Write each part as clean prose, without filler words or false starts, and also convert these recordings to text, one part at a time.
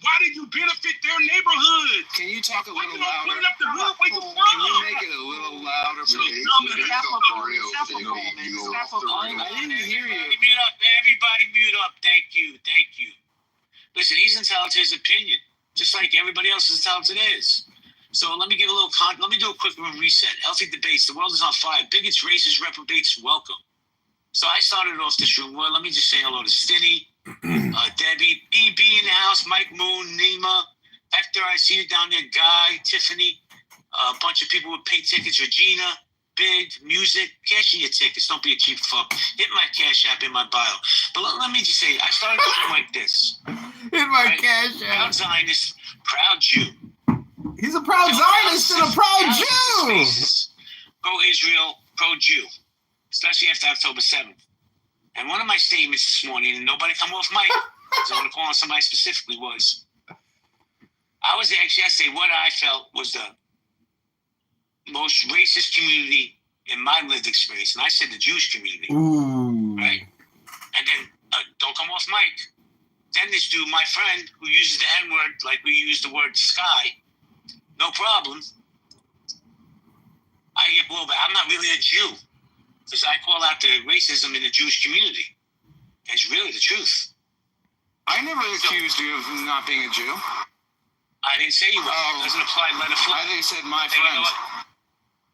Why did you benefit their neighborhood? Can you talk a little louder? Put it up the hood where you from. Can you make it a little louder, please? I didn't hear you. Mute up. Everybody mute up. Thank you. Listen, he's entitled to his opinion, just like everybody else is entitled to theirs. So let me give a little let me do a quick reset. Healthy debates. The world is on fire. Bigots, racists, reprobates, welcome. So I started off this room. Well, let me just say hello to Stinny, Debbie, EB in the house, Mike Moon, Nima, Hector, I see you down there, Guy, Tiffany, a bunch of people with pink tickets, Regina, Big, Music, cash in your tickets. Don't be a cheap fuck. Hit my cash app in my bio. But let me just say, I started going like this. Hit my cash app. Proud Zionist, proud Jew. He's a proud Zionist and a proud Jew. Pro-Israel, pro-Jew, especially after October 7th. And one of my statements this morning, and nobody come off mic, because I'm going to call on somebody specifically, was I was actually yesterday what I felt was the most racist community in my lived experience. And I said the Jewish community. Ooh. Right? And then, don't come off mic. Then this dude, my friend, who uses the N-word like we use the word sky, no problem. I get blowback. I'm not really a Jew because I call out the racism in the Jewish community. It's really the truth. I never accused you of not being a Jew. I didn't say you were. It doesn't apply. Let it fly. I think said my Hey, you know friends.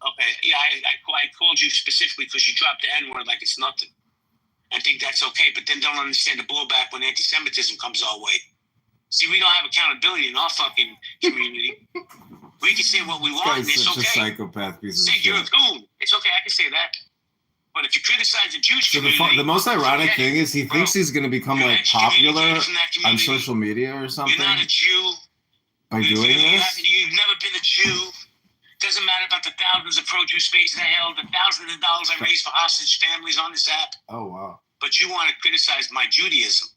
what? Okay, yeah, I called you specifically because you dropped the N-word like it's nothing. I think that's okay, but then don't understand the blowback when anti-Semitism comes our way. See, we don't have accountability in our fucking community. We can say what we want, and it's such okay. a psychopath piece of Say you're a shit. goon. It's okay, I can say that. But if you criticize the Jewish So community... the most ironic thing is he thinks he's going to become you're like popular excommunicated from that on community. social media or something You're not a Jew. by doing this. You've never been a Jew. Doesn't matter about the thousands of pro-Jew spaces I held, the thousands of dollars I raised for hostage families on this app. Oh, wow. But you want to criticize my Judaism.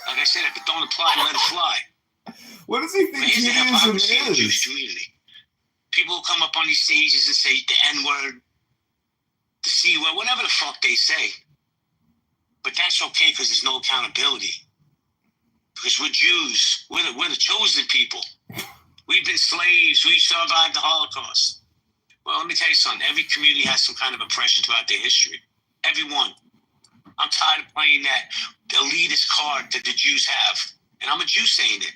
Like I said, if it don't apply, let it fly. What does he think Here's the hypocrisy of the Jewish Judaism is? community. People who come up on these stages and say the N-word, the C-word, whatever the fuck they say. But that's okay because there's no accountability. Because we're Jews. We're the chosen people. We've been slaves. We survived the Holocaust. Well, let me tell you something. Every community has some kind of oppression throughout their history. Everyone. I'm tired of playing that elitist card that the Jews have. And I'm a Jew saying it.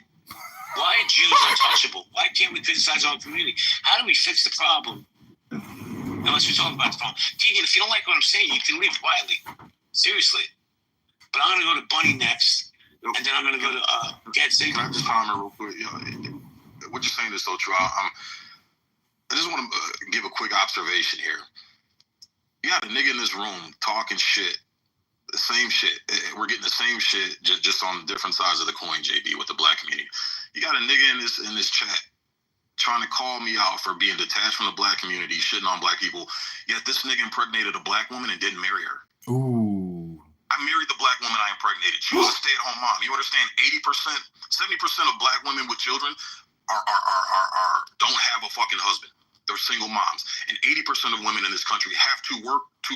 Why are Jews untouchable? Why can't we criticize our community? How do we fix the problem? Unless we talk about the problem. Keegan, if you don't like what I'm saying, you can leave quietly. Seriously. But I'm going to go to Bunny next. And then I'm going to go to Get Safe. Can I just comment real quick? What you're saying is so true. I just want to give a quick observation here. You got a nigga in this room talking shit. The same shit. We're getting the same shit just on different sides of the coin, JB, with the black community. You got a nigga in this chat trying to call me out for being detached from the black community, shitting on black people. Yet this nigga impregnated a black woman and didn't marry her. Ooh. I married the black woman I impregnated. She was a stay-at-home mom. You understand? 80%, 70% of black women with children are don't have a fucking husband. They're single moms. And 80% of women in this country have to work to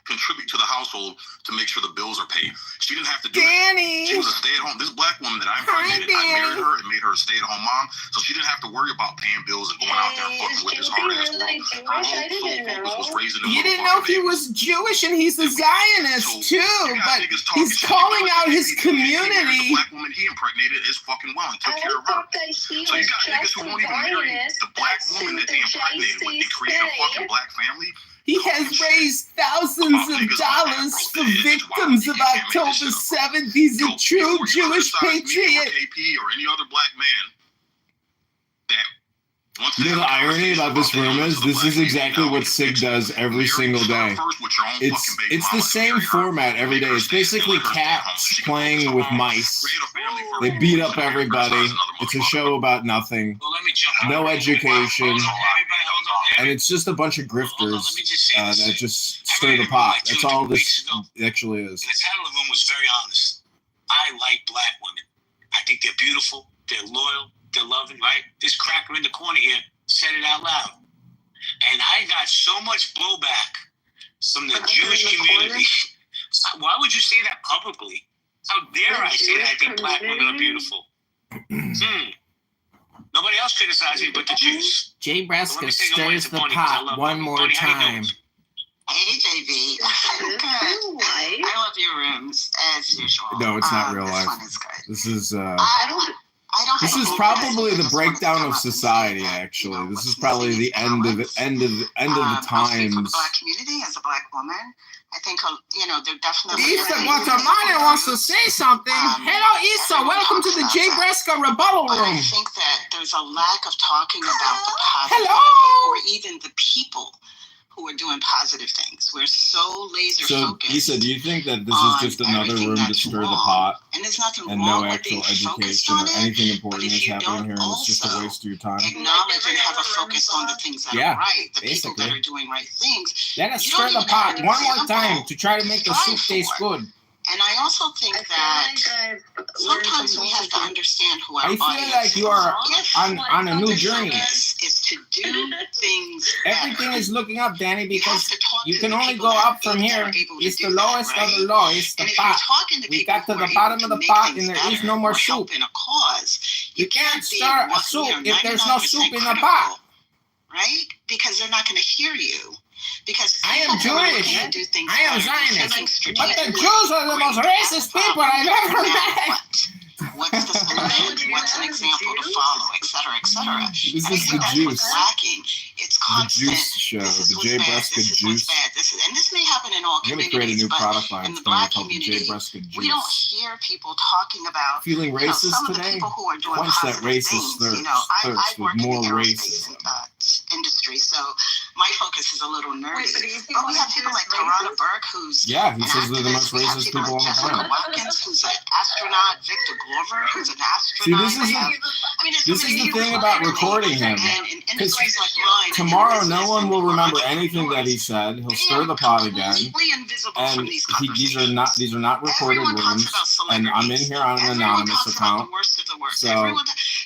contribute to the household to make sure the bills are paid. She didn't have to do Danny. that. She was a stay-at-home. This black woman that I impregnated, I married her and made her a stay-at-home mom, so she didn't have to worry about paying bills and going out there and fucking with this hard-ass world. Her whole focus was raising them. You didn't know he was Jewish and he's a Zionist too, but he's calling out his community. The black woman he impregnated is fucking well and took care of her. So you got niggas who won't even marry the black woman that they impregnated with and create a fucking black family. He has raised thousands of dollars for victims of October 7th. He's a true Jewish patriot. KP or any other black man that wants to You know the irony about this room is this is exactly what Sig does every single day. It's the same format every day. It's basically cats playing with mice. They beat up everybody. It's a show about nothing. Well, let me jump No education. Everybody, hold on. And it's just a bunch of grifters that just stir the pot. That's all this actually is. And the title of them was very honest. I like black women. I think they're beautiful. They're loyal. They're loving, right? This cracker in the corner here said it out loud. And I got so much blowback from the Jewish community. Why would you say that publicly? How dare I say that I think black women are beautiful? Nobody else criticized me but the Jews. Jay Let me Braska say good morning stirs to the Bonnie, 'cause I pot love one Bonnie. more Bonnie, how you time. doing? Hey, JB. Good. I love your rooms as usual. No, it's not real this life. one is good. This is I don't. this is hate probably this. I the just wanted to breakdown come of up and say society. that, Actually, this what's is probably missing the is end of balance. the I'll speak for the times. Black community as a Black woman. I think they're definitely. Issa Guatemala wants to say something. Hello, Issa. Welcome to the Jay Braska rebuttal But room. I think that there's a lack of talking about the positive or even the people who are doing positive things. We're so laser focused. So, Issa, do you think that this is just another room to stir the pot? And there's nothing and wrong no with actual being focused education on or it, anything but important if is you happening don't here, and it's just a also waste of your time. acknowledge and have a focus on the things that are right, the people that are doing right things. Let us You stir don't the even pot have an one more example time to try to make the soup taste good. And I also think that sometimes we have to understand who our I feel audience like you are is. on a new journey. Is to do things Everything better. is looking up, Danny, because you to can the only people go that up from that here. are able to It's do the that, lowest of right? the low. It's the And if you're pot. talking to We people got to who the are bottom able of the to pot, make and there things is no more better or soup. help in a cause, You can't be stir a 100 soup or if there's no 99% soup in the critical, pot. right? Because they're not going to hear you. Because I am people are Jewish. looking to do things I am better. They're Zionist. thinking But the strategically. Jews are the most racist people I've ever met. What's the solution? What's an example to follow, et cetera, et cetera. This And I is think the that's juice. what's lacking. It's The constant. juice show. This is The what's Jay bad. Braska This is juice. what's bad. And this may happen in all I'm going to communities. create a new but product line. in It's the going to Black be called the Jay community, Braska we don't juice. hear people talking about Feeling racist some of the today? people who are doing Quench that positive racist things. thirst. I work With in more the aerospace racism. industry, so my focus is a little nerdy. But we have people like Tarana Burke, who's Yeah, he an says they're the activist. most We have racist people people like on the Jessica planet. Watkins, who's an astronaut. Victor Glover, who's an See, astronaut. this is There's so many the people thing about really, recording him. and in Because industries like mine, and in tomorrow, no business, one and will people remember like anything that he entrepreneurs, said. He'll they stir are the pot again. completely invisible And from these these conversations. are not recorded Everyone talks rooms. about And I'm in celebrities. here on an Everyone anonymous talks about account. the worst of the worst. So,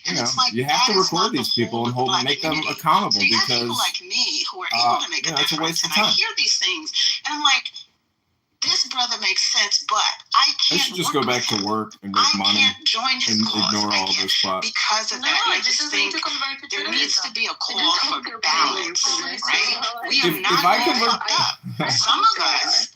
And it's like, you have that to is not record the these people whole and of the Black make them community. accountable So you have people because like me who are able to make a it's a difference. waste of And I time. hear these things, and I'm like, this brother makes sense, but I I can't should just work go back with to him. work and make I money can't join his and cause. ignore I all can't this crap. because of that. And I just think there needs to be a call for balance, right? We are not If I all convert, fucked up. Some of us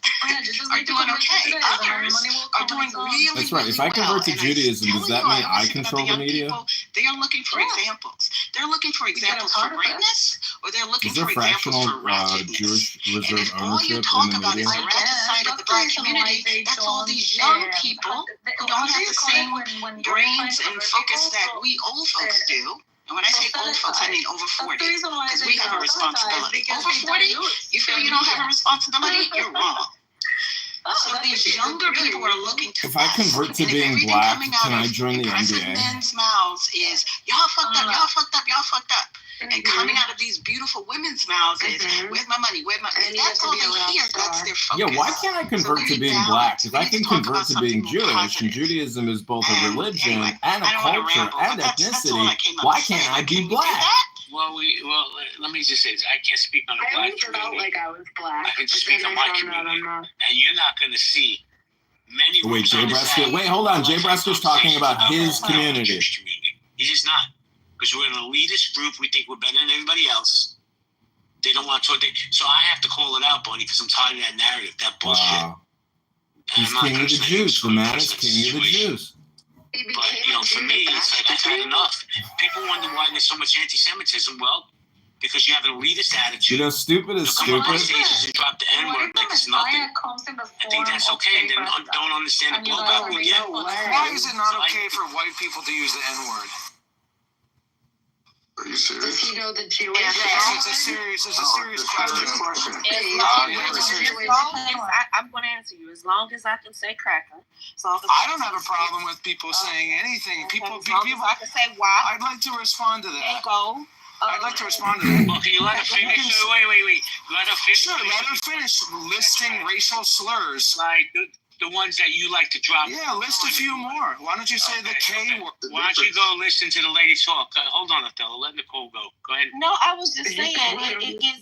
are doing okay. Others are doing really, That's right. If I really convert to well. And Judaism, does that mean I listen to control the young media? people, they are looking for examples. They're looking for examples for greatness, or they're looking Is there for examples fractional for ratchetness. Jewish And reserve if all you ownership talk in the about media? is the ratchet side of the Black community, that's all these young people who don't have the same brains and focus that we old folks do. And when I say old folks, I mean over 40, because we have a responsibility. Over 40, you feel you don't have a responsibility? You're wrong. So these younger people are looking to If I us. convert to And if being everything black, coming out can I of join the impressive NBA? men's mouths is, y'all fucked up, y'all fucked up, y'all fucked up. And coming out of these beautiful women's mouths is, where's my money, where's my... If that's all they hear, that's their focus. Yeah, why can't I convert to being black? If I can convert to being Jewish, and Judaism is both a religion and a culture and ethnicity, why can't I be black? Well, let me just say this. I can't speak on the Black community. like I was black. I can just speak on my community. And you're not going to see many... Wait, Jay Braska. Wait, hold on. Jay Braska's talking about his community. He's just not. Because we're an elitist group. We think we're better than everybody else. They don't want to talk. So I have to call it out, Bonnie, because I'm tired of that narrative, that bullshit. Wow. He's king of the Jews. The man is king of the Jews. But, for me, it's like I've had enough. People wonder why there's so much anti-Semitism. Well, because you have an elitist attitude. Stupid is Come on stupid. stages and drop the N-word like it's nothing. I think that's okay, and then don't understand the blowback we get. Why is it not okay for white people to use the N-word? Are you serious? Does he know the Jewish? It's a serious question. I'm going to answer you. As long as I can say cracker. I don't have a problem with people saying anything. People. I can say why. I'd like to respond to that. And go. I'd like to respond to that. Well, can you let her finish? Wait. Let her finish. Sure, let her finish listing racial slurs. Like, the ones that you like to drop. Yeah, list a few more. Why don't you say the K word? Why don't you go listen to the lady talk? Hold on, Othello. Let Nicole go. Go ahead. No, I was just saying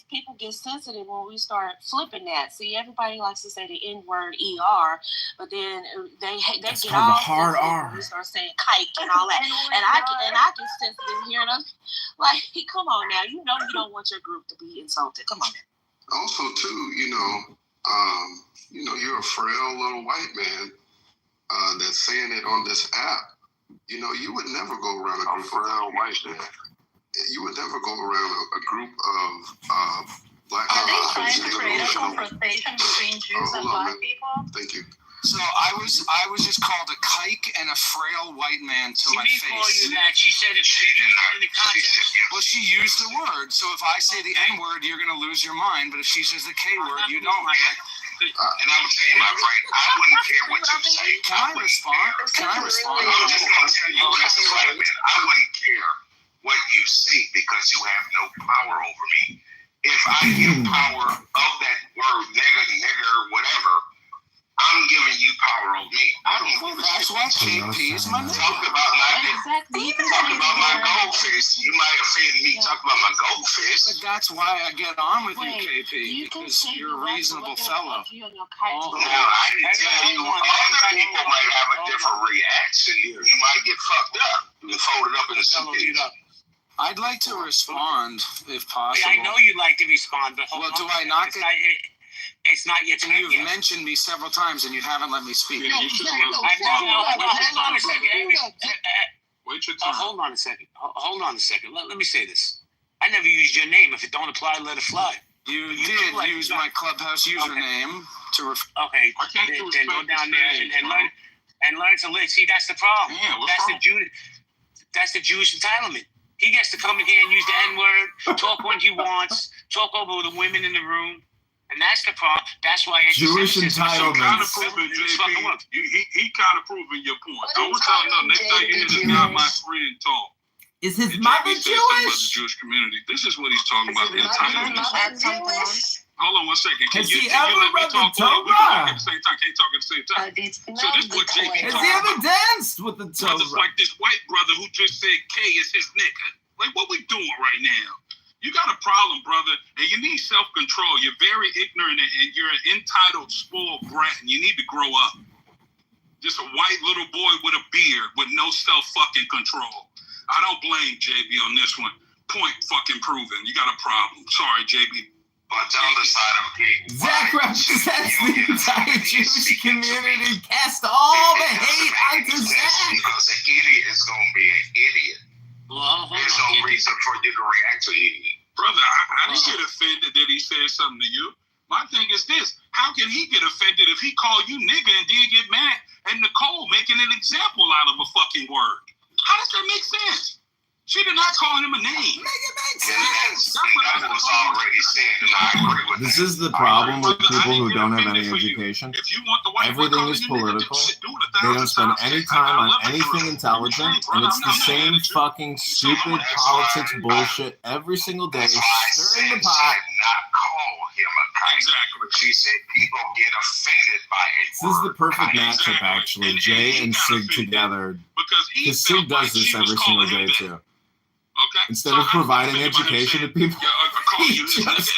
people get sensitive when we start flipping that. See, everybody likes to say the N word ER, but then they That's get called the all hard sensitive R. when we start saying kike and all that. And I get sensitive hearing them. Like, come on now, you don't want your group to be insulted. Come on now. Also, too, you're a frail little white man that's saying it on this app. You would never go around a group of frail white man. You would never go around a group of black. Are they trying to create a confrontation between Jews and black people? Thank you. So I was just called a kike and a frail white man to my face. She didn't call you that. She said it. She did not in the context. Well, she used the word. So if I say the N word, you're gonna lose your mind. But if she says the K word, you don't. And I would say, my friend, I wouldn't care what you say. Can I respond? I'm just gonna tell you, as a black man, I wouldn't care what you say because you have no power over me. If I give power of that word, nigger, whatever, I'm giving you power over me. I don't give a shit. That's why KP is my name. Talk about my goldfish. You might offend me. Talk about my goldfish. But that's why I get on with you, KP, because you're a reasonable fellow. Now, I didn't tell you, other people might have a different reaction. You might get fucked up and folded up in a suitcase. I'd like to respond, if possible. I know you'd like to respond, but hold on. Do I not get... It's not your time. You've mentioned me several times and you haven't let me speak. Hold on a second. Wait your time. Hold on a second. Hold on a second. Let me say this. I never used your name. If it don't apply, let it fly. You did use my Clubhouse username to Okay. Then go down there and learn to live. See, that's the problem. That's the Jewish entitlement. He gets to come in here and use the N-word, talk when he wants, talk over the women in the room. And that's the problem. That's why Jewish entitlement. Kind of proving, JP, he kind of proving your point. I want y'all to know, next time you hear this guy, my friend, talk. Is his mother Jewish? About the Jewish? Jewish community. This is what he's talking about, the entitlement. Hold on one second. Has he ever read the Torah? At the same time. Can't talk at the same time. So this is what JP Has talking he ever about. danced with the Brothers Torah? like this white brother who just said K is his nigga. Like, what we doing right now? You got a problem, brother, and you need self-control. You're very ignorant, and you're an entitled, spoiled brat, and you need to grow up. Just a white little boy with a beard with no self-fucking control. I don't blame JB on this one. Point fucking proven. You got a problem. Sorry, JB. But on the side of people, Zach represents the entire Jewish community. Cast all the hate onto Zach. Because an idiot is going to be an idiot. Well, There's no reason for you to react to idiot. Brother, I didn't get offended that he said something to you. My thing is this. How can he get offended if he called you nigga and then get mad at Nicole making an example out of a fucking word? How does that make sense? She did not call him a name. Make it make sense. That was already said, and I agree with This that. is the problem with people who don't have any education. If you want the white Everything is political. They don't spend any time on anything intelligent, and it's the same fucking stupid politics bullshit every single day, stirring the pot. Not call him a kike. Exactly. She said people get offended by it. This is the perfect matchup, actually. Jay and Sig together. Because Sig does this every single day, too. Okay. Instead of providing education to people,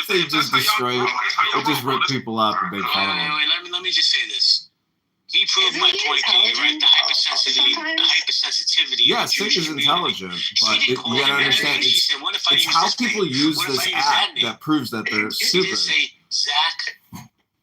they just destroy it. They just rip people up and make fun of them. Wait, let me just say this. He proved my point to you, right? The hypersensitivity. Yeah, Sig is intelligent, but you gotta understand, it's how people use this app that proves that they're stupid. He didn't say, Zach,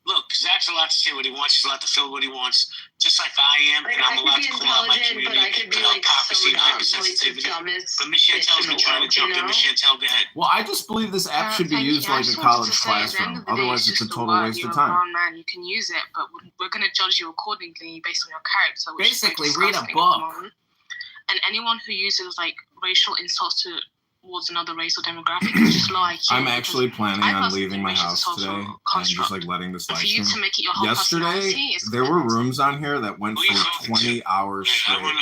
look, Zach's allowed to say what he wants. He's allowed to feel what he wants. Just like I am, and I'm allowed to call out my community without hypocrisy and hypersensitivity. But Miss Chantel's been trying to jump in. Miss Chantel, go ahead. Well, I just believe this app should be used like a college classroom. Otherwise, it's a total waste of time. You're a grown man, you can use it, but we're going to judge you accordingly based on your character. Basically, read a book. And anyone who uses like racial insults to towards another race or demographic. It's just low IQ. I'm actually planning on leaving my house today and just like letting this live stream. Yesterday, there were rooms on here that went for 20 hours straight, and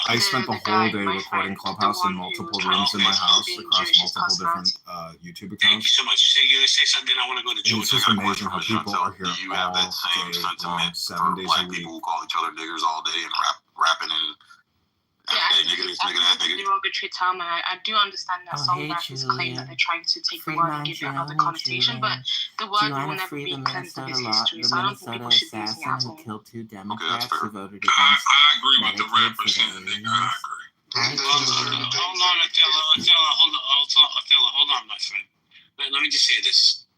I spent the whole day recording Clubhouse in multiple rooms in my house across multiple different YouTube accounts. Thank you so much. So you're gonna say something? I want to go to Georgia. It's just amazing how people are here you have that same sentiment 7 days black a week. people who call each other niggers all day and rapping and I think it's a derogatory term, and I do understand that some rappers claim that they're trying to take the word and give it another connotation, but the word will never be cleansed of its history, so I don't think people should be using it at all. Killed 2 Democrats who voted against I agree with the rapper saying nigga. I agree. Hold on, Othello, hold on, my friend. Let me just say this.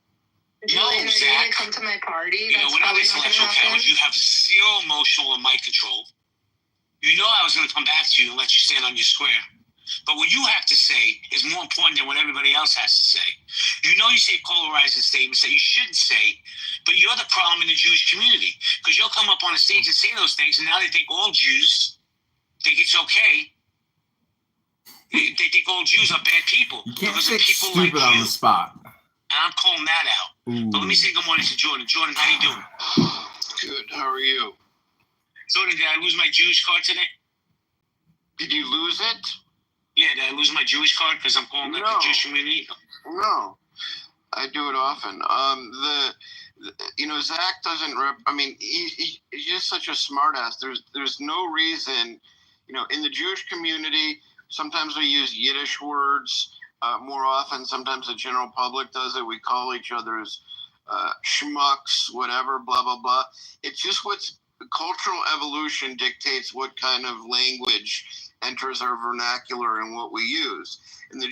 Julian, are you gonna come to my party? You know, when I was intellectual power, you have zero emotional and mind control. You know I was going to come back to you and let you stand on your square. But what you have to say is more important than what everybody else has to say. You know you say polarizing statements that you shouldn't say, but you're the problem in the Jewish community. Because you'll come up on a stage and say those things, and now they think all Jews think it's okay. They think all Jews are bad people. You can't because say of people stupid like on you. the spot. And I'm calling that out. Ooh. But let me say good morning to Jordan. Jordan, how you doing? Good. How are you? Jordan, did I lose my Jewish card today? Did you lose it? Yeah, did I lose my Jewish card because I'm calling out the Jewish community? No. I do it often. Zach doesn't he's just such a smartass. There's no reason, in the Jewish community, sometimes we use Yiddish words more often. Sometimes the general public does it. We call each other's schmucks, whatever, blah, blah, blah. It's just cultural evolution dictates what kind of language enters our vernacular and what we use. In the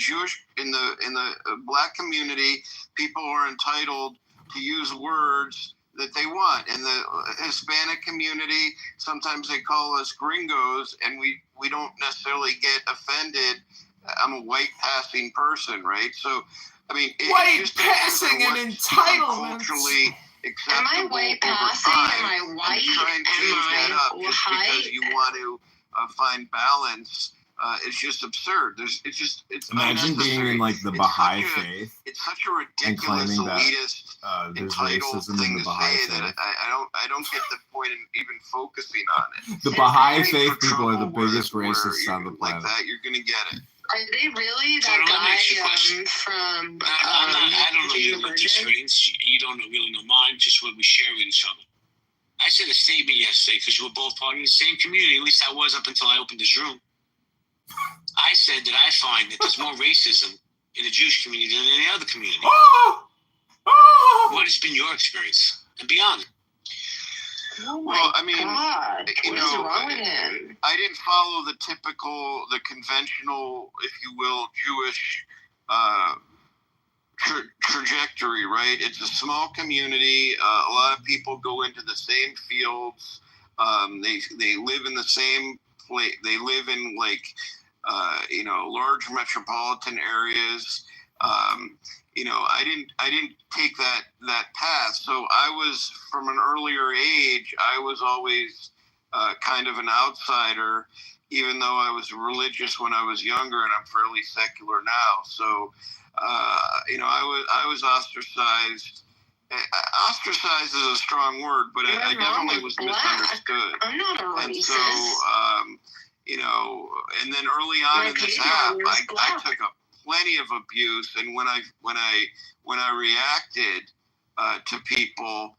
black community, people are entitled to use words that they want. In the Hispanic community, sometimes they call us gringos, and we don't necessarily get offended. I'm a white passing person, right? So, white passing and entitlement. Culturally acceptable. Am I white passing? Am I white? Trying to change that up just because you want to find balance is just absurd. It's imagine being in like the Baha'i faith. It's such a ridiculous elitist there's entitled racism thing in the to Baha'i say faith. that I don't get the point in even focusing on it. The Baha'i faith people are the biggest racists on the planet. Like that, you're gonna get it. Are they really that guy from I don't know your experience. You don't really know mine, just what we share with each other. I said a statement yesterday because you were both part of the same community. At least I was up until I opened this room. I said that I find that there's more racism in the Jewish community than in any other community. What has been your experience? And be honest. Oh my God. What is wrong with him? I didn't follow the conventional, if you will, Jewish trajectory, right? It's a small community. A lot of people go into the same fields. They live in the same place. They live in large metropolitan areas. I didn't take that path. So I was, from an earlier age, I was always kind of an outsider, even though I was religious when I was younger, and I'm fairly secular now. So, I was ostracized. Ostracized is a strong word, but I definitely was misunderstood. I'm not a racist. And so, and then early on in this app, I took up plenty of abuse, and when I reacted to people,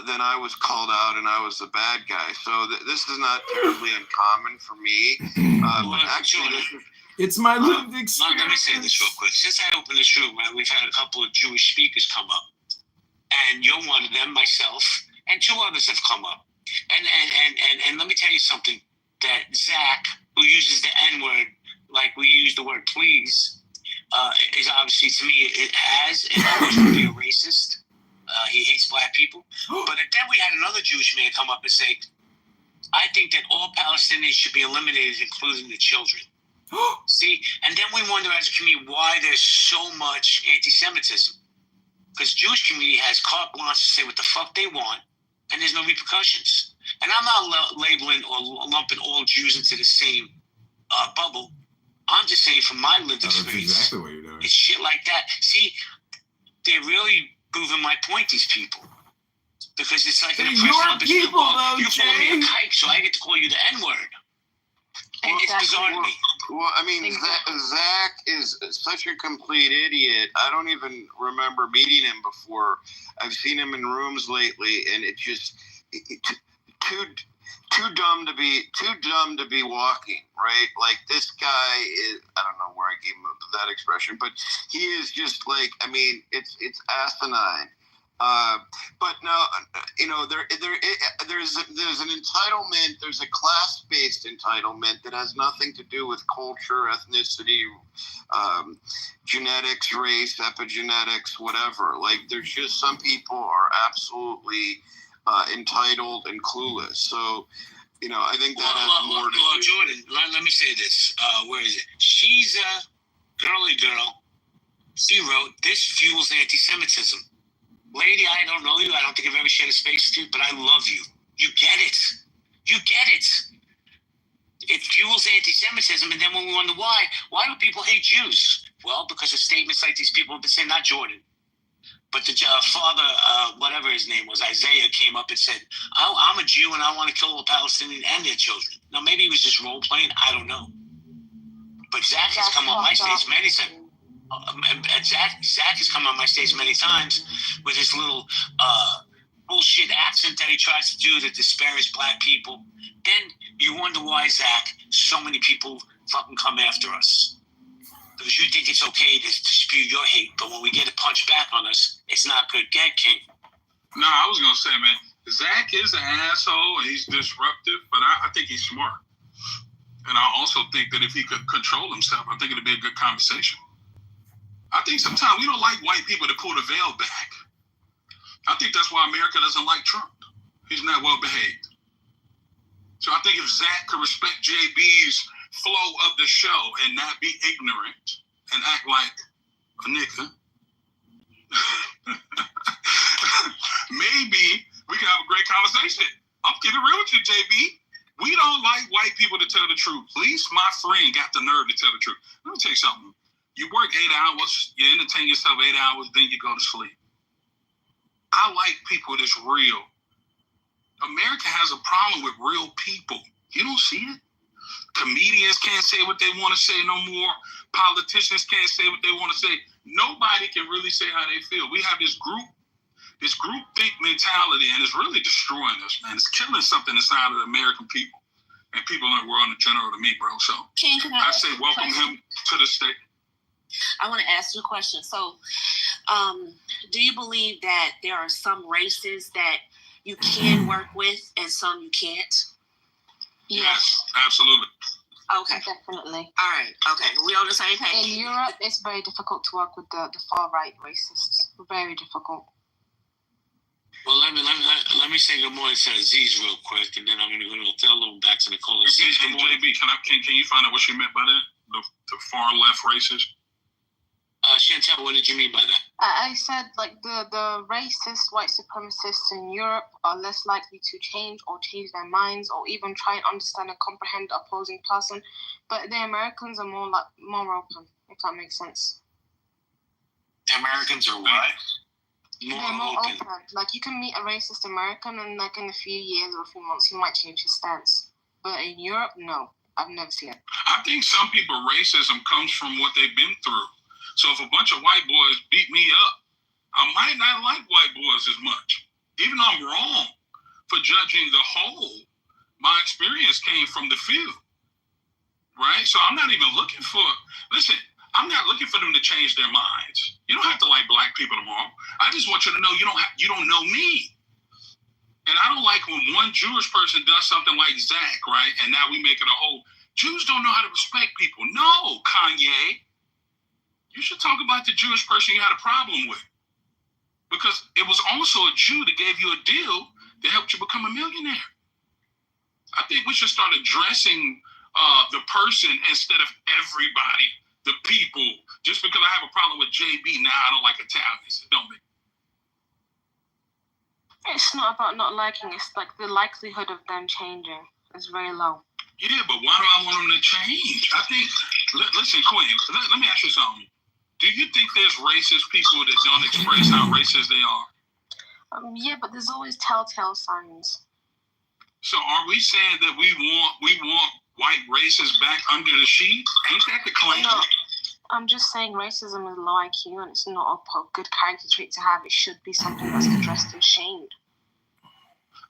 then I was called out and I was the bad guy. So this is not terribly uncommon for me. Actually, it's my lived experience. Let me say this real quick. Since I opened this room, we've had a couple of Jewish speakers come up, and you're one of them, myself, and 2 others have come up. And let me tell you something. That Zach, who uses the N-word like we use the word please, is obviously, to me, it has and always will be a racist. He hates black people. But then we had another Jewish man come up and say, I think that all Palestinians should be eliminated, including the children. See? And then we wonder as a community why there's so much anti-Semitism. Because Jewish community has carte blanche to say what the fuck they want, and there's no repercussions. And I'm not labeling or lumping all Jews into the same bubble. I'm just saying from my lived experience. That's exactly what you're doing. It's shit like that. See, they're really proving my point, these people. Because it's like an impression. People, though, you call me a kike, so I get to call you the N-word. And it's bizarre to me. Well, I mean, Zach is such a complete idiot. I don't even remember meeting him before. I've seen him in rooms lately, and it just too dumb to be walking, right? Like, this guy is, I don't know where I gave him that expression, but he is just like, I mean, it's asinine. But no, you know, there's an entitlement. There's a class-based entitlement that has nothing to do with culture, ethnicity, genetics, race, epigenetics, whatever. Like, there's just some people are absolutely entitled and clueless. So, you know, I think that has more to do. Well, Jordan, let me say this. Where is it? She's a girly girl. She wrote, "This fuels anti-Semitism." Lady, I don't know you. I don't think I've ever shared a space with you, but I love you. You get it. You get it. It fuels anti-Semitism, and then when we wonder why do people hate Jews? Well, because of statements like these people have been saying, not Jordan, but the father, whatever his name was, Isaiah, came up and said, I'm a Jew and I want to kill all Palestinians and their children. Now, maybe he was just role-playing. I don't know. But Zach has come on my stage many times. Zach has come on my stage many times with his little bullshit accent that he tries to do that disparages black people. Then you wonder why, Zach, so many people fucking come after us. Because you think it's okay to spew your hate, but when we get a punch back on us, it's not good. Get King. No, I was going to say, man, Zach is an asshole and he's disruptive, but I think he's smart. And I also think that if he could control himself, I think it'd be a good conversation. I think sometimes we don't like white people to pull the veil back. I think that's why America doesn't like Trump. He's not well behaved. So I think if Zach could respect JB's flow of the show and not be ignorant and act like a nigga, maybe we can have a great conversation. I'm getting real with you, JB. We don't like white people to tell the truth. At least my friend got the nerve to tell the truth. Let me tell you something. You work 8 hours, you entertain yourself 8 hours, then you go to sleep. I like people that's real. America has a problem with real people. You don't see it. Comedians can't say what they want to say no more. Politicians can't say what they want to say. Nobody can really say how they feel. We have this group think mentality, and it's really destroying us, man. It's killing something inside of the American people and people in the world in general to me, bro. So I say welcome him to the state. I want to ask you a question. So, do you believe that there are some races that you can work with and some you can't? Yes, absolutely. Okay. Definitely. All right. Okay. We on the same page. In Europe, it's very difficult to work with the far-right racists. Very difficult. Well, let me say good morning to Aziz real quick, and then I'm going to go to Othello and back to Nicole. Aziz, good morning. JB, can you find out what she meant by that? The far left races? Chantel, what did you mean by that? I said, like, the racist white supremacists in Europe are less likely to change their minds or even try and understand and comprehend the opposing person. But the Americans are more open, if that makes sense. Americans are what? They're more open. Like, you can meet a racist American and, like, in a few years or a few months, he might change his stance. But in Europe, no. I've never seen it. I think some people, racism comes from what they've been through. So if a bunch of white boys beat me up, I might not like white boys as much. Even though I'm wrong for judging the whole, my experience came from the few, right? So I'm not even looking for, I'm not looking for them to change their minds. You don't have to like black people tomorrow. I just want you to know you don't know me. And I don't like when one Jewish person does something like Zach, right? And now we make it a whole, Jews don't know how to respect people. No, Kanye. You should talk about the Jewish person you had a problem with. Because it was also a Jew that gave you a deal that helped you become a millionaire. I think we should start addressing the person instead of everybody, the people. Just because I have a problem with JB, now I don't like Italians. It don't make. It's not about not liking. It's like the likelihood of them changing is very low. Yeah, but why do I want them to change? I think Listen, Queen, let me ask you something. Do you think there's racist people that don't express how racist they are? Yeah, but there's always telltale signs. So are we saying that we want white racists back under the sheet? Ain't that the claim? No, I'm just saying racism is low IQ and it's not a good character trait to have. It should be something that's addressed and shamed.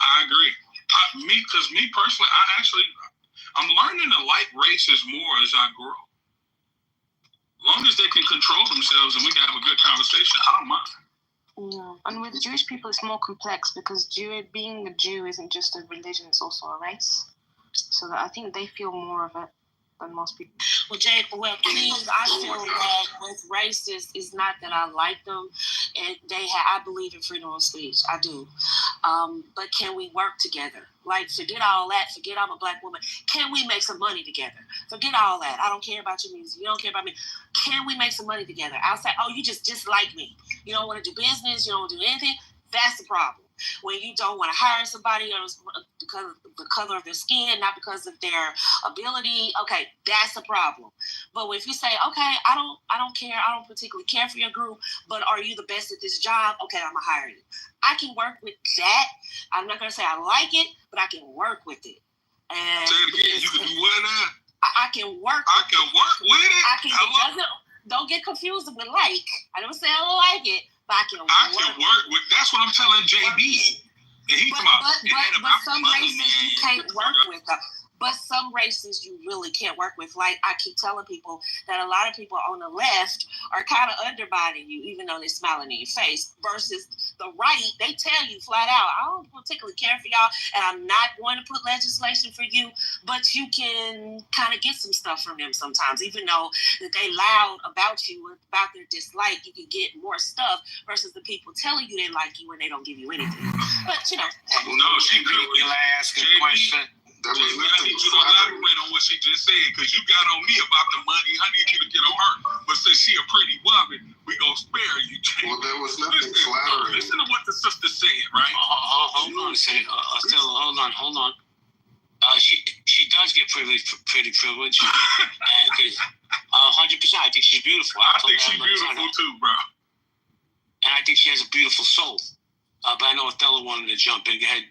I agree. Me personally, I'm learning to like racists more as I grow. As long as they can control themselves and we can have a good conversation, I don't mind. Yeah, and with Jewish people, it's more complex because being a Jew isn't just a religion; it's also a race. So that I think they feel more of it than most people. Well, Jay, Queens, I feel that with racists, it's not that I like them, and I believe in freedom of speech. I do. But can we work together? Like, forget all that. Forget I'm a black woman. Can we make some money together? Forget all that. I don't care about your music. You don't care about me. Can we make some money together? I'll say, oh, you just like me. You don't want to do business. You don't want to do anything. That's the problem. When you don't want to hire somebody because of the color of their skin, not because of their ability, okay, that's a problem. But if you say, okay, I don't care, I don't particularly care for your group, but are you the best at this job? Okay, I'm gonna hire you. I can work with that. I'm not gonna say I like it, but I can work with it. And say it again. You can do what now? I can work. I can work with it. Don't get confused with like. I don't say I don't like it. I can work with. That's what I'm telling JB. And he's but some races you can't work with. But some races you really can't work with. Like I keep telling people that a lot of people on the left are kind of undermining you, even though they're smiling in your face. Versus the right, they tell you flat out, I don't particularly care for y'all, and I'm not going to put legislation for you. But you can kind of get some stuff from them sometimes, even though that they loud about you, about their dislike. You can get more stuff versus the people telling you they like you and they don't give you anything. But you know, no, she could ask a question. I need you to elaborate on what she just said, because you got on me about the money. I need you to get on her. But since she a pretty woman, we gonna spare you, Jay. Well, there was nothing flattering. Listen to what the sister said, right? Hold on a second. Stella, hold on. She does get pretty privileged. 100%. I think she's beautiful. I think she's beautiful too, bro. And I think she has a beautiful soul. But I know Othello wanted to jump in. Go ahead.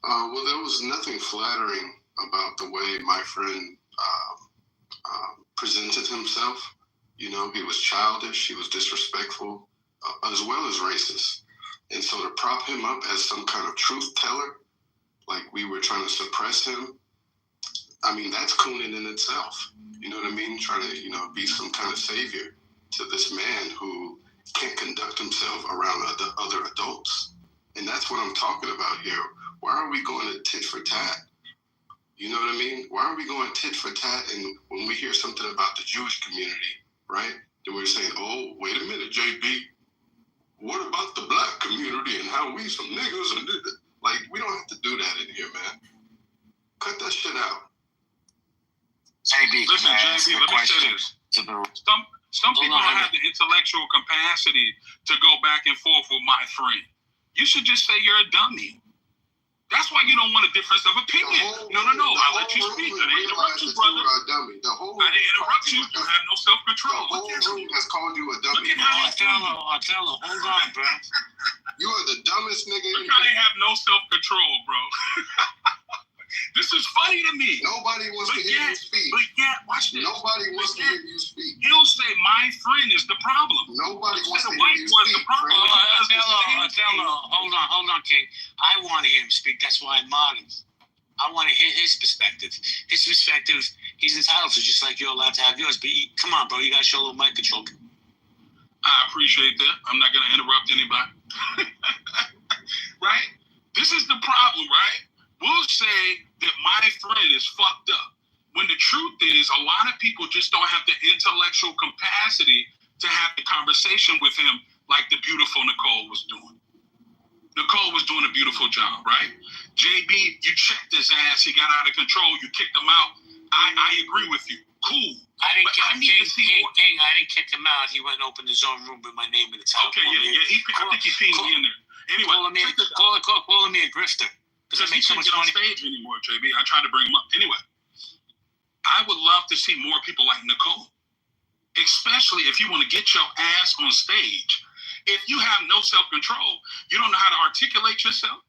Well, there was nothing flattering about the way my friend presented himself. You know, he was childish, he was disrespectful, as well as racist. And so to prop him up as some kind of truth teller, like we were trying to suppress him, I mean, that's cooning in itself. You know what I mean? Trying to, be some kind of savior to this man who can't conduct himself around other adults. And that's what I'm talking about here. Why are we going to tit for tat? You know what I mean? Why are we going tit for tat? And when we hear something about the Jewish community, right? Then we're saying, oh, wait a minute, JB. What about the black community and how we some niggas and did it? Like, we don't have to do that in here, man. Cut that shit out. JB, listen, JB, let me say this. Some people don't have the intellectual capacity to go back and forth with my friend. You should just say you're a dummy. That's why you don't want a difference of opinion. No. I'll let you speak. I didn't interrupt you, brother. I didn't interrupt you. You have no self-control. The whole room has called you a dummy. Look at how Othello, hold on, bro. You are the dumbest nigga in here. Look how they have no self-control, bro. This is funny to me. Nobody wants to hear you speak. But yet, watch this. Nobody wants to hear you speak. He'll say my friend is the problem. Nobody wants to hear you speak. Othello, hold on, King. I want to hear him speak. That's why I mod him. I want to hear his perspective. His perspective, he's entitled to, just like you're allowed to have yours. But come on, bro, you got to show a little mic control. I appreciate that. I'm not going to interrupt anybody. Right? This is the problem, right? We'll say that my friend is fucked up, when the truth is a lot of people just don't have the intellectual capacity to have the conversation with him like the beautiful Nicole was doing. Nicole was doing a beautiful job, right? JB, you checked his ass. He got out of control. You kicked him out. I agree with you. Cool. I didn't kick him out. He went and opened his own room with my name in the top. Okay, yeah. I think he pinged me in there. Anyway, calling me a grifter. Because he can't get on stage anymore, JB. I tried to bring him up. Anyway, I would love to see more people like Nicole, especially if you want to get your ass on stage. If you have no self-control, you don't know how to articulate yourself,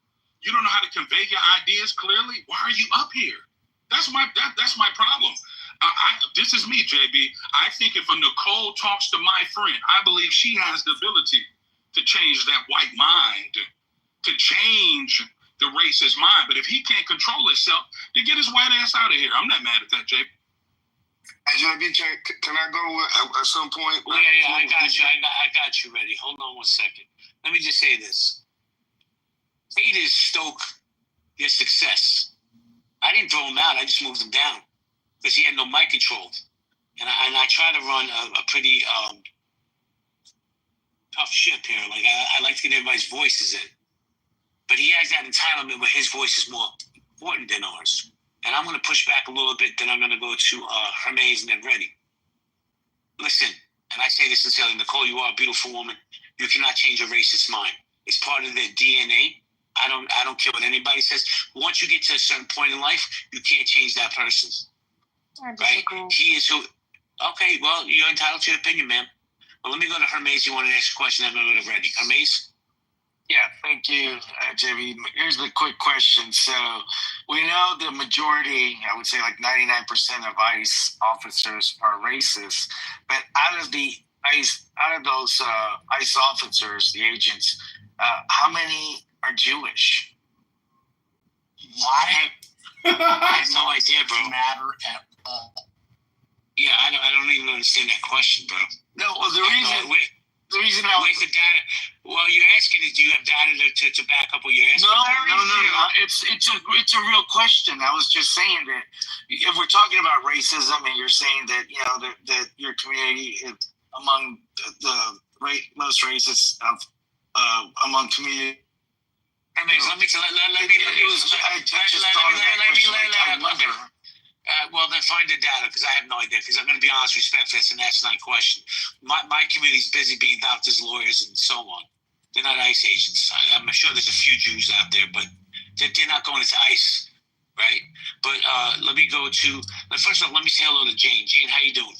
you don't know how to convey your ideas clearly, why are you up here? That's my problem. This is me, JB. I think if a Nicole talks to my friend, I believe she has the ability to change that white mind, to change the racist mind. But if he can't control himself, then get his white ass out of here. I'm not mad at that, JB. Hey, JB, can I go at some point? Yeah, I got you. I got you ready. Hold on 1 second. Let me just say this. Haters stoke your success. I didn't throw him out. I just moved him down because he had no mic control. And I try to run a pretty tough ship here. Like I like to get everybody's voices in. But he has that entitlement where his voice is more important than ours. And I'm going to push back a little bit, then I'm going to go to Hermes and then Reddy. Listen, and I say this sincerely, Nicole, you are a beautiful woman. You cannot change a racist mind. It's part of their DNA. I don't care what anybody says. Once you get to a certain point in life, you can't change that person. Right? He is who. Okay, well, you're entitled to your opinion, ma'am. But let me go to Hermes. You want to ask a question? I'm going to go to Reddy. Hermes? Yeah, thank you, JB. Here's the quick question. So we know the majority, I would say like 99% of ICE officers are racist, but out of those ICE officers, the agents, how many are Jewish? I have no idea, bro. Matter at all. Yeah, I don't even understand that question, bro. No, well, the reason I where's the data? Well, you're asking is, do you have data to back up what you're asking? No. It's a real question. I was just saying that if we're talking about racism, and you're saying that that your community is among the most racist among community. Well, then find the data, because I have no idea. Because I'm going to be honest, respectfully, that's an asinine question. My community's busy being doctors, lawyers, and so on. They're not ICE agents. I'm sure there's a few Jews out there, but they're not going into ICE, right? But let me go to. First of all, let me say hello to Jane. Jane, how you doing?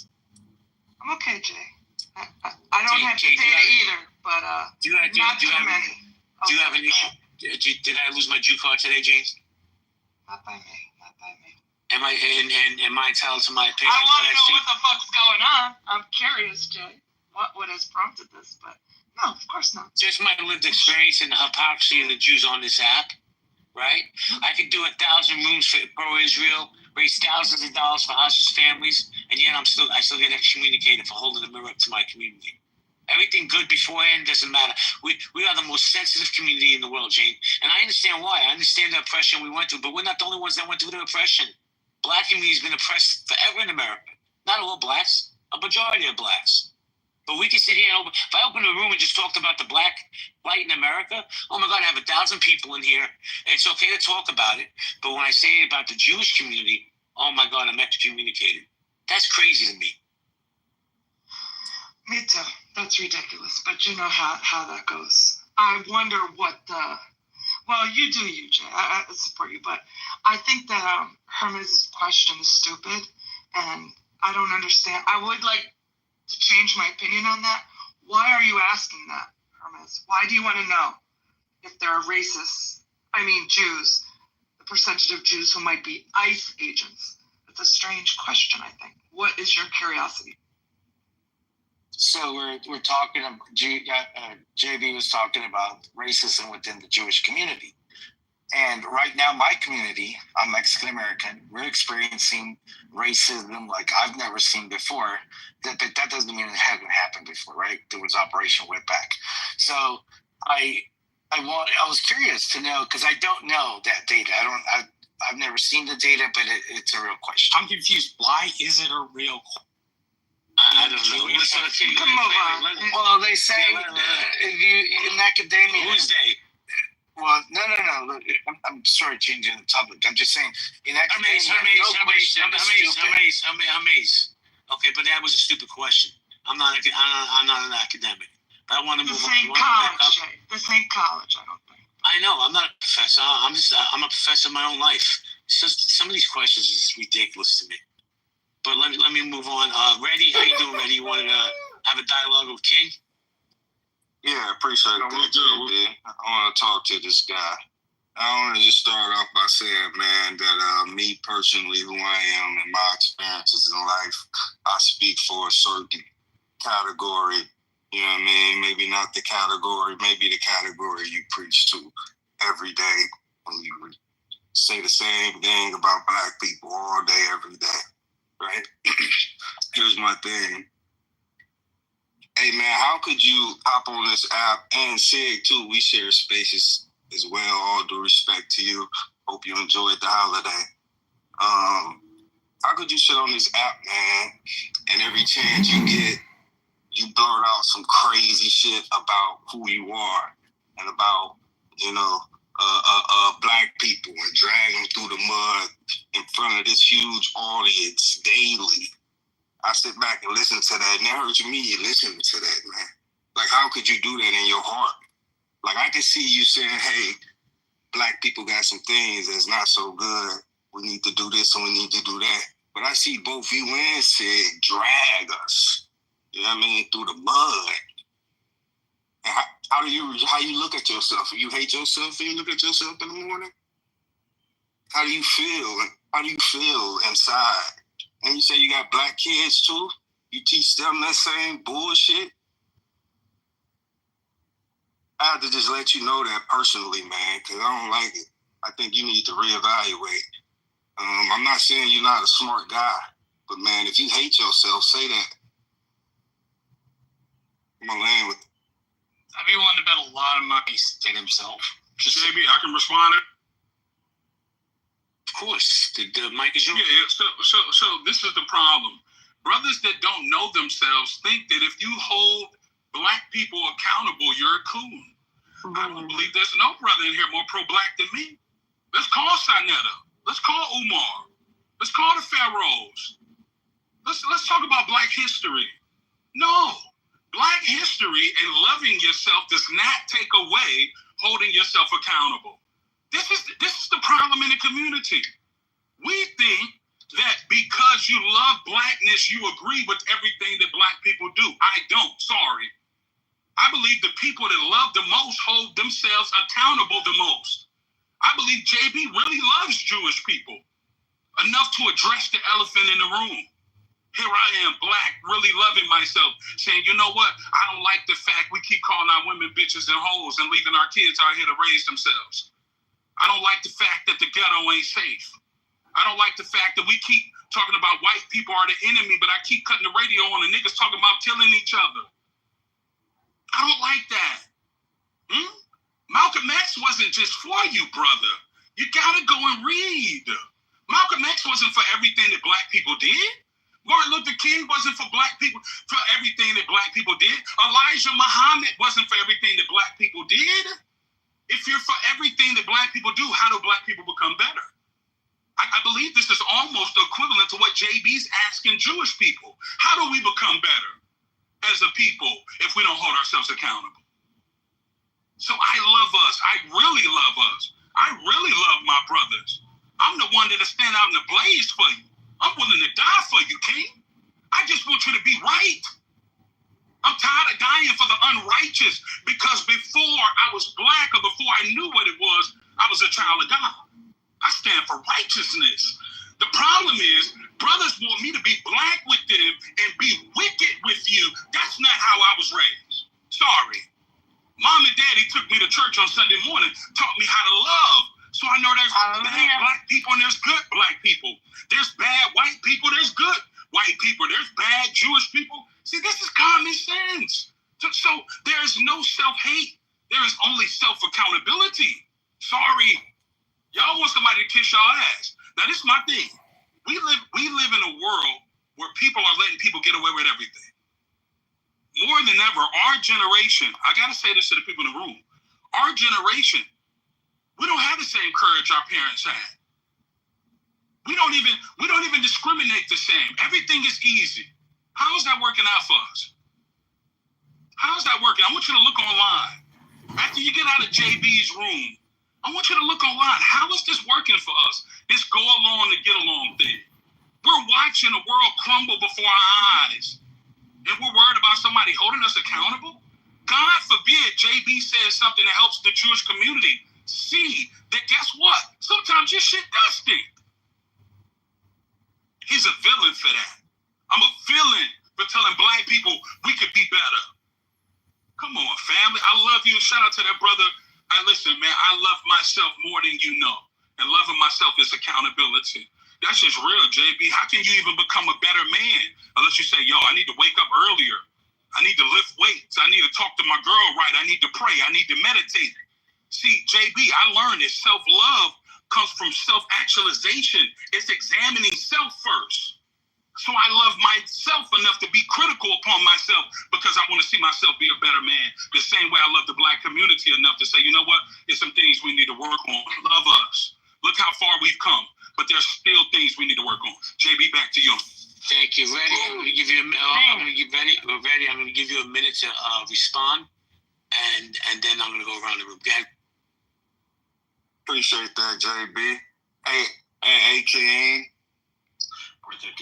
I'm okay, Jay. I don't have the data either, but not too many. Do you have an issue? Did I lose my Jew card today, Jane? Not by me. Am I entitled to my opinion? I want to know what the fuck's going on. I'm curious, Jay. What has prompted this? But no, of course not. Just my lived experience and the hypocrisy of the Jews on this app, right? I could do 1,000 rooms for pro-Israel, raise thousands of dollars for hostage families, and yet I still get excommunicated for holding the mirror up to my community. Everything good beforehand doesn't matter. We are the most sensitive community in the world, Jane. And I understand why. I understand the oppression we went through, but we're not the only ones that went through the oppression. Black community's been oppressed forever in America. Not all blacks, a majority of blacks. But we can sit here and if I open a room and just talked about the black light in America, oh my God, I have 1,000 people in here. It's okay to talk about it. But when I say it about the Jewish community, oh my God, I'm excommunicated. That's crazy to me. Me too. That's ridiculous. But you know how that goes. I wonder what well, you do, you, Jay. I support you. But I think that Hermes' question is stupid. And I don't understand. I would like to change my opinion on that. Why are you asking that, Hermes? Why do you want to know if there are racists, Jews, the percentage of Jews who might be ICE agents? It's a strange question, I think. What is your curiosity? So we're talking about, JB was talking about racism within the Jewish community. And right now, my community, I'm Mexican-American, we're experiencing racism like I've never seen before. But that doesn't mean it hadn't happened before, right? There was Operation Whipback. So I was curious to know, because I don't know that data. I've never seen the data, but it's a real question. I'm confused. Why is it a real question? I don't know. Well, they say in academia. Who's they? Well, no. I'm sorry, changing the topic. I'm just saying in academia. Hermes. Okay, but that was a stupid question. I'm not an academic. But I want to move on. This ain't college, I don't think. I know. I'm not a professor. I'm a professor in my own life. It's just some of these questions are just ridiculous to me. But let me move on. Reddy, how you doing, Reddy? You wanted to have a dialogue with King? Yeah, appreciate that, JB. I want to talk to this guy. I want to just start off by saying, man, that me personally, who I am and my experiences in life, I speak for a certain category. You know what I mean? Maybe not the category, maybe the category you preach to every day when you say the same thing about black people all day, every day, right? Here's my thing. Hey, man, how could you hop on this app and Sig, too? We share spaces as well. All due respect to you. Hope you enjoyed the holiday. How could you sit on this app, man, and every chance you get, you blurt out some crazy shit about who you are and about, black people and drag them through the mud in front of this huge audience daily? I sit back and listen to that, and it hurts me listening to that, man. Like, how could you do that in your heart? Like, I can see you saying, hey, black people got some things that's not so good. We need to do this and we need to do that. But I see both you and Sid drag us, you know what I mean, through the mud. And how you look at yourself? You hate yourself and you look at yourself in the morning? How do you feel? How do you feel inside? And you say you got black kids too? You teach them that same bullshit? I have to just let you know that personally, man, because I don't like it. I think you need to reevaluate. I'm not saying you're not a smart guy, but man, if you hate yourself, say that. I'm gonna land with. I'd be willing to bet a lot of money to himself. Just JB, I can respond. Of course, the mic is yours. Yeah. So this is the problem. Brothers that don't know themselves think that if you hold black people accountable, you're a coon. I don't believe there's no brother in here more pro-black than me. Let's call Sinetta. Let's call Umar. Let's call the Pharaohs. Let's talk about black history. No. Black history and loving yourself does not take away holding yourself accountable. This is the problem in the community. We think that because you love blackness, you agree with everything that black people do. I don't, sorry. I believe the people that love the most hold themselves accountable the most. I believe JB really loves Jewish people enough to address the elephant in the room. Here I am, black, really loving myself, saying, you know what? I don't like the fact we keep calling our women bitches and hoes and leaving our kids out here to raise themselves. I don't like the fact that the ghetto ain't safe. I don't like the fact that we keep talking about white people are the enemy, but I keep cutting the radio on and niggas talking about killing each other. I don't like that. Malcolm X wasn't just for you, brother. You gotta go and read. Malcolm X wasn't for everything that black people did. Martin Luther King wasn't for black people, for everything that black people did. Elijah Muhammad wasn't for everything that black people did. If you're for everything that black people do, how do black people become better? I believe this is almost equivalent to what JB's asking Jewish people. How do we become better as a people if we don't hold ourselves accountable? So I love us. I really love us. I really love my brothers. I'm the one that'll stand out in the blaze for you. I'm willing to die for you, King. I just want you to be right. I'm tired of dying for the unrighteous because before I was black or before I knew what it was, I was a child of God. I stand for righteousness. The problem is, brothers want me to be black with them and be wicked with you. That's not how I was raised. Sorry. Mom and daddy took me to church on Sunday morning, taught me how to love. So I know there's bad black people and there's good black people. There's bad white people, there's good white people. There's bad Jewish people. See, this is common sense. So there's no self-hate. There is only self-accountability. Sorry. Y'all want somebody to kiss y'all ass. Now, this is my thing. We live in a world where people are letting people get away with everything. More than ever, our generation, I got to say this to the people in the room, our generation, we don't have the same courage our parents had. We don't even discriminate the same. Everything is easy. How is that working out for us? How is that working? I want you to look online. After you get out of JB's room, I want you to look online. How is this working for us? This go along to get along thing. We're watching the world crumble before our eyes. And we're worried about somebody holding us accountable? God forbid JB says something that helps the Jewish community see that, guess what? Sometimes your shit does stink. He's a villain for that. I'm a villain for telling black people we could be better. Come on, family. I love you. Shout out to that brother. Listen, man, I love myself more than you know. And loving myself is accountability. That's just real, JB. How can you even become a better man unless you say, yo, I need to wake up earlier. I need to lift weights. I need to talk to my girl right. I need to pray. I need to meditate. See, JB, I learned that self-love comes from self-actualization. It's examining self first. So I love myself enough to be critical upon myself because I want to see myself be a better man. The same way I love the black community enough to say, you know what? There's some things we need to work on. Love us. Look how far we've come. But there's still things we need to work on. JB, back to you. Thank you. Ready? I'm going to give you a minute. I'm going to give you a minute to respond, and then I'm going to go around the room. Go ahead. Appreciate that, JB. Hey, AKA,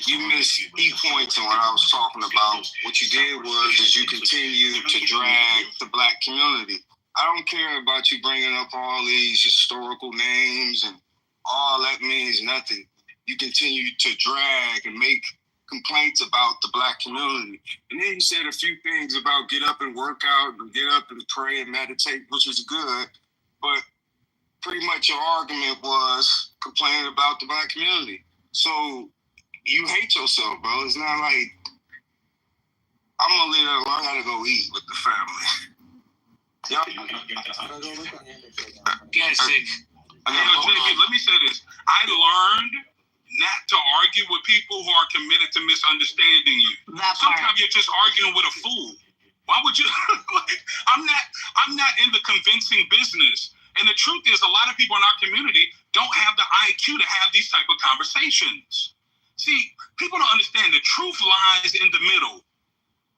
you missed key points in what I was talking about. What you did was you continue to drag the black community. I don't care about you bringing up all these historical names and all that means nothing. You continue to drag and make complaints about the black community. And then you said a few things about get up and work out and get up and pray and meditate, which is good. But pretty much your argument was complaining about the black community. So you hate yourself, bro. It's not like I'm gonna leave it alone. I gotta go eat with the family. Yep. Get sick. Let me say this. I learned not to argue with people who are committed to misunderstanding you. Sometimes you're just arguing with a fool. Why would you? I'm not in the convincing business. And the truth is, a lot of people in our community don't have the IQ to have these type of conversations. See, people don't understand the truth lies in the middle.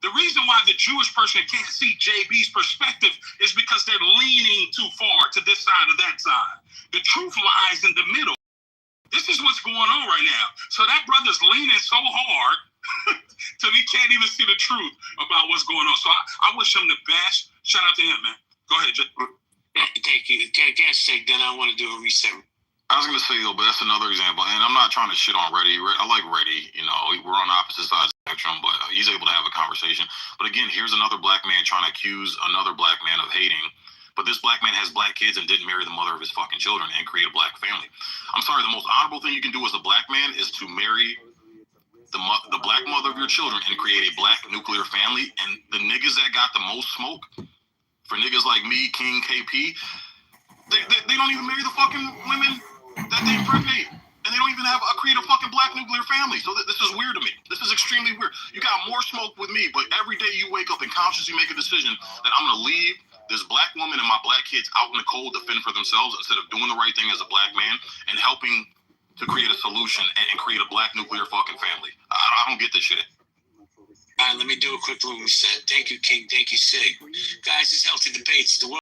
The reason why the Jewish person can't see JB's perspective is because they're leaning too far to this side or that side. The truth lies in the middle. This is what's going on right now. So that brother's leaning so hard till he can't even see the truth about what's going on. So I wish him the best. Shout out to him, man. Go ahead, JB. Thank you. Get sick, then I want to do a reset. I was going to say, though, but that's another example. And I'm not trying to shit on Reddy. I like Reddy. You know, we're on opposite sides of the spectrum, but he's able to have a conversation. But again, here's another black man trying to accuse another black man of hating. But this black man has black kids and didn't marry the mother of his fucking children and create a black family. I'm sorry, the most honorable thing you can do as a black man is to marry the black mother of your children and create a black nuclear family. And the niggas that got the most smoke, for niggas like me, King, KP, they don't even marry the fucking women that they impregnate. And they don't even create a fucking black nuclear family. So this is weird to me. This is extremely weird. You got more smoke with me, but every day you wake up and consciously make a decision that I'm going to leave this black woman and my black kids out in the cold to fend for themselves instead of doing the right thing as a black man and helping to create a solution and create a black nuclear fucking family. I don't get this shit. All right, let me do a quick little reset. Thank you, King. Thank you, Sig. Guys, it's Healthy Debates. The world